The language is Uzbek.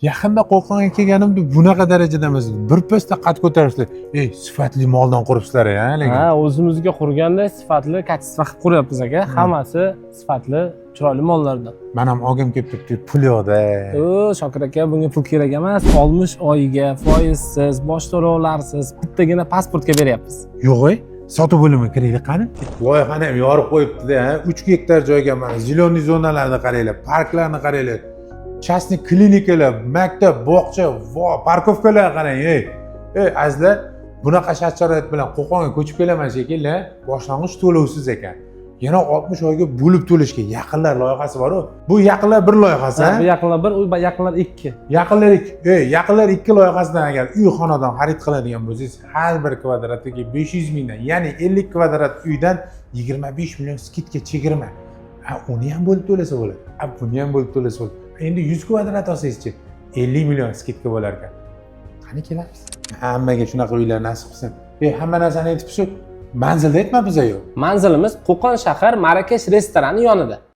Yaqinda Qo'qonga kelganimda bunaqa darajada emas. Bir posta qad ko'tarishdi. Ey, sifatli moldan quribsizlar-a, lekin. Ha, o'zimizga qurganda sifatli, kачество qilib quryapmiz aka. Hammasi sifatli, chiroyli mollardan. Men ham olgim kelib turibdi, pul yo'qda. Shokir aka, bunga pul kerak emas. Olmish oyiga foizsiz, bosh to'lovlarsiz bittagina pasportga beryapmiz. Yo'q-ey, sotib bo'limi kiraylik qani? Loyihani ham yorib qo'yibdi-da, 3 gektar joyga mana ziloniy zonalarni qaranglar, parklarni qaranglar. Частный klinikalar, maktab, bog'cha, parkovkalar qarang, ey. Ey, azizlar, bunaqa shart-sharoit bilan Qo'qonga ko'chib kelaman shekilli, boshlang'ich to'lovsiz ekan. Yana 60 oyga bo'lib to'lashga yaqinlar loyihasi bor-ku. Bu yaqinlar bir loyihasi, ha? Bu yaqinlar bir, u yaqinlar ikki. Yaqinlar ikki. Ey, yaqinlar ikki loyihasidan agar uy xonadon xarid qiladigan bo'lsangiz, har bir kvadratiga 500 mingdan, ya'ni 50 kvadrat uydan 25 million skidka chegirma. Ha, uni ham bo'lib to'lasa bo'ladi. Ha, buni ham bo'lib to'lasa bo'ladi. Endi 100 kvadrat olsangiz-chi, 50 million skidka bo'lar ekan. Qani kelamiz? Hammaga shunaqa uylar nasib qilsin. Ey, hamma narsani aytib-shu, manzilda aytmabmiz-ku. Manzilimiz Qo'qon shahar Marakash restorani yonida.